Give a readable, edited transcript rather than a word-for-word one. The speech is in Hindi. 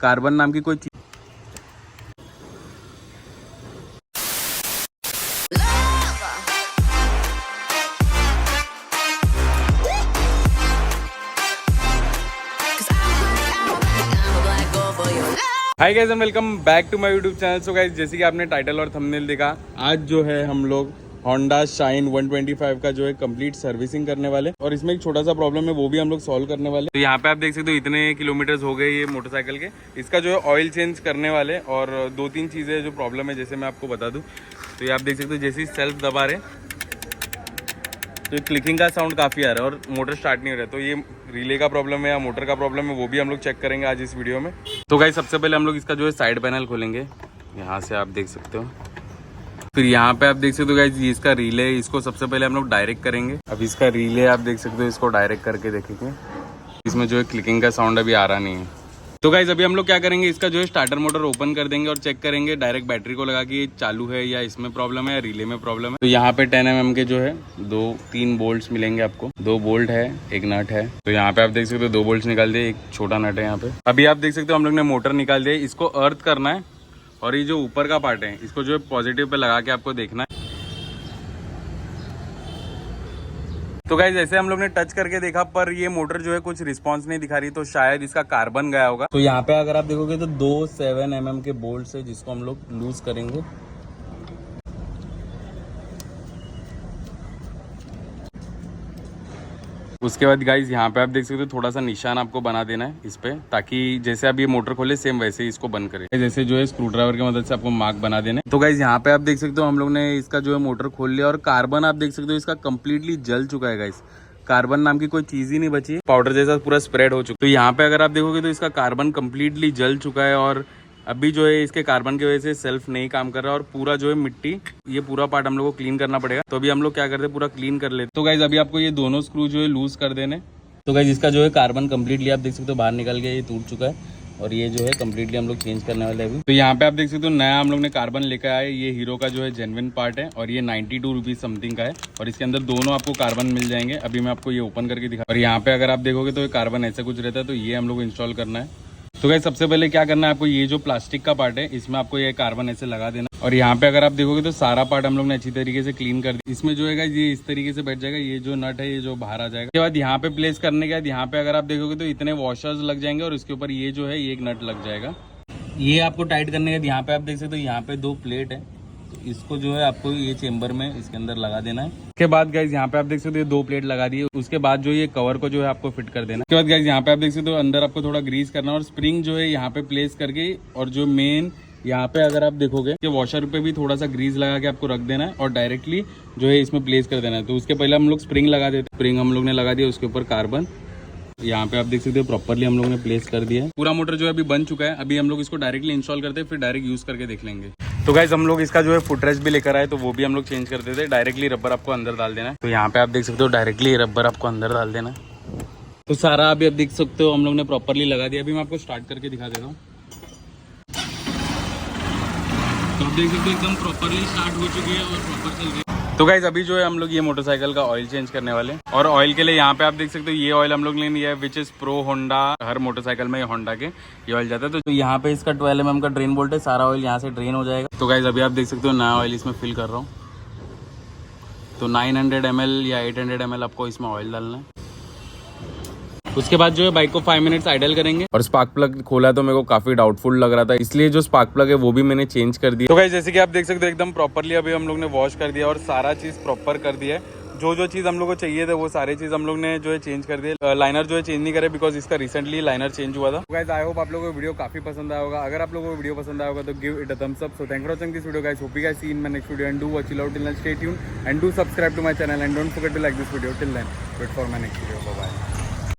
कार्बन नाम की कोई चीज। Hi guys and welcome back to my YouTube channel. So guys, जैसे कि आपने टाइटल और थंबनेल देखा, आज जो है हम लोग होंडा शाइन 125 का जो है कंप्लीट सर्विसिंग करने वाले, और इसमें एक छोटा सा प्रॉब्लम है वो भी हम लोग सॉल्व करने वाले। तो यहाँ पे आप देख सकते हो इतने किलोमीटर्स हो गए ये मोटरसाइकिल के, इसका जो है ऑयल चेंज करने वाले, और दो तीन चीज़ें जो प्रॉब्लम है जैसे मैं आपको बता दूँ। तो ये आप देख सकते हो जैसे ही सेल्फ दबा रहे तो क्लिकिंग का साउंड काफ़ी आ रहा है और मोटर स्टार्ट नहीं हो रहा है। तो ये रिले का प्रॉब्लम है या मोटर का प्रॉब्लम है, वो भी हम लोग चेक करेंगे आज इस वीडियो में। तो गाइस, सबसे पहले हम लोग इसका जो है साइड पैनल खोलेंगे, यहाँ से आप देख सकते हो। फिर यहाँ पे आप देख सकते हो गाइस, ये इसका रिले है, इसको सबसे पहले हम लोग डायरेक्ट करेंगे। अब इसका रिले आप देख सकते हो, इसको डायरेक्ट करके देखेंगे। इसमें जो है क्लिकिंग का साउंड अभी आ रहा नहीं है। तो गाइस, अभी हम लोग क्या करेंगे, इसका जो है स्टार्टर मोटर ओपन कर देंगे और चेक करेंगे डायरेक्ट बैटरी को लगा कि चालू है या इसमें प्रॉब्लम है या रिले में प्रॉब्लम है। तो यहाँ पे 10 mm के जो है 2-3 बोल्ट्स मिलेंगे आपको। 2 बोल्ट है, एक नट है। तो यहाँ पे आप देख सकते हो 2 बोल्ट निकाल दिए, एक छोटा नट है यहाँ पे। अभी आप देख सकते हो हम लोग ने मोटर निकाल दिया, इसको अर्थ करना है और ये जो ऊपर का पार्ट है इसको जो है पॉजिटिव पे लगा के आपको देखना है। तो गाइस, जैसे हम लोग ने टच करके देखा पर ये मोटर जो है कुछ रिस्पांस नहीं दिखा रही, तो शायद इसका कार्बन गया होगा। तो यहाँ पे अगर आप देखोगे तो 2 7 mm के बोल्ट है जिसको हम लोग लूज करेंगे। उसके बाद गाइस, यहाँ पे आप देख सकते हो थोड़ा सा निशान आपको बना देना है इस पे, ताकि जैसे आप ये मोटर खोले सेम वैसे ही इसको बंद करें। जैसे जो है स्क्रू ड्राइवर की मदद से आपको मार्क बना देना है। तो गाइस, यहाँ पे आप देख सकते हो हम लोग ने इसका जो है मोटर खोल लिया और कार्बन आप देख सकते हो इसका कंप्लीटली जल चुका है गाइस। कार्बन नाम की कोई चीज ही नहीं बची है, पाउडर जैसा पूरा स्प्रेड हो चुका है। तो यहाँ पे अगर आप देखोगे तो इसका कार्बन कंप्लीटली जल चुका है और अभी जो है इसके कार्बन की वजह से सेल्फ नहीं काम कर रहा और पूरा जो है मिट्टी, ये पूरा पार्ट हम लोग को क्लीन करना पड़ेगा। तो अभी हम लोग क्या करते हैं, पूरा क्लीन कर लेते। तो गाइज, अभी आपको ये दोनों स्क्रू जो है लूज कर देने। तो गाइज, इसका जो है कार्बन कंप्लीटली आप देख सकते हो बाहर निकल गया, ये टूट चुका है और ये जो है कंप्लीटली हम लोग चेंज करने वाले हैं अभी। तो यहाँ पे आप देख सकते हो नया हम लोग ने कार्बन लेकर आए। ये हीरो का जो है जेन्युइन पार्ट है और ये 92 रुपीज समथिंग का है और इसके अंदर दोनों आपको कार्बन मिल जाएंगे। अभी मैं आपको ये ओपन करके दिखा। और यहाँ पे अगर आप देखोगे तो कार्बन ऐसा कुछ रहता है, तो ये हम लोग को इंस्टॉल करना है। तो गाइस, सबसे पहले क्या करना है आपको, ये जो प्लास्टिक का पार्ट है इसमें आपको ये कार्बन ऐसे लगा देना। और यहाँ पे अगर आप देखोगे तो सारा पार्ट हम लोग ने अच्छी तरीके से क्लीन कर दिया। इसमें जो है गाइस, ये इस तरीके से बैठ जाएगा, ये जो नट है ये जो बाहर आ जाएगा। उसके बाद यहाँ पे प्लेस करने के बाद यहाँ पे अगर आप देखोगे तो इतने वॉशर्स लग जाएंगे और उसके ऊपर ये जो है ये एक नट लग जाएगा। ये आपको टाइट करने के बाद यहाँ पे आप देख सकते हो यहाँ पे 2 प्लेट है, तो इसको जो है आपको ये चेम्बर में इसके अंदर लगा देना है। उसके बाद गाइज यहाँ पे आप देख सकते हो 2 प्लेट लगा दी है। उसके बाद जो ये कवर को जो है आपको फिट कर देना। उसके बाद गाइज यहाँ पे आप देख सकते हो अंदर आपको थोड़ा ग्रीस करना और स्प्रिंग जो है यहाँ पे प्लेस करके, और जो मेन यहाँ पे अगर आप देखोगे कि वॉशर पे भी थोड़ा सा ग्रीस लगा के आपको रख देना है और डायरेक्टली जो है इसमें प्लेस कर देना है। तो उसके पहले हम लोग स्प्रिंग लगा देते, स्प्रिंग हम लोग ने लगा दिया, उसके ऊपर कार्बन यहाँ पे आप देख सकते हो प्रॉपर्ली हम लोग ने प्लेस कर दिया है। पूरा मोटर जो है अभी बन चुका है। अभी हम लोग इसको डायरेक्टली इंस्टॉल करते हैं, फिर डायरेक्ट यूज करके देख लेंगे। तो गाइस, हम लोग इसका जो है फुटरेस्ट भी लेकर आए, तो वो भी हम लोग चेंज कर देते हैं। डायरेक्टली रबर आपको अंदर डाल देना है। तो यहाँ पे आप देख सकते हो डायरेक्टली रबर आपको अंदर डाल देना है। तो सारा अभी आप देख सकते हो हम लोग ने प्रॉपर्ली लगा दिया। अभी मैं आपको स्टार्ट करके दिखा देता हूँ। तो आप देख सकते हो एकदम प्रॉपर्ली स्टार्ट हो चुकी है और प्रॉपर चल रही है। तो गाइज, अभी जो है हम लोग ये मोटरसाइकिल का ऑयल चेंज करने वाले हैं। और ऑयल के लिए यहाँ पे आप देख सकते हो ये ऑयल हम लोग ने लिया है, which is pro Honda. Her motorcycle में होंडा के ये ऑयल जाता है। तो यहाँ पे इसका 12 mm का ड्रेन बोल्ट है, सारा ऑयल यहाँ से ड्रेन हो जाएगा। तो गाइज, अभी आप देख सकते हो नया ऑयल इसमें फिल कर रहा हूँ। तो 900 ml या 800 ml आपको इसमें ऑयल डालना है। उसके बाद जो है बाइक को 5 मिनट्स आइडल करेंगे। और स्पार्क प्लग खोला तो मेरे को काफी डाउटफुल लग रहा था, इसलिए जो स्पार्क प्लग है वो भी मैंने चेंज कर दिया। तो गाइस, जैसे कि आप देख सकते हो एकदम प्रॉपर्ली अभी हम लोग ने वॉश कर दिया और सारा चीज प्रॉपर कर दिया है। जो जो चीज हम लोग को चाहिए था वो सारी चीज हम लोग ने जो है चेंज कर दिया। लाइनर जो है चेंज नहीं करे, बिकॉज इसका रिसेंटली लाइनर चेंज हुआ था। गाइस, आई होप आप लोगों को वीडियो काफी पसंद आया होगा। अगर आप लोगों को वीडियो पसंद आया होगा तो give it a thumbs up. So thank for watching this video guys, hope you guys see in my next video and do watch it out till then, stay tuned and do subscribe to my channel and don't forget to like this video. Till then, wait for my next video. Bye bye.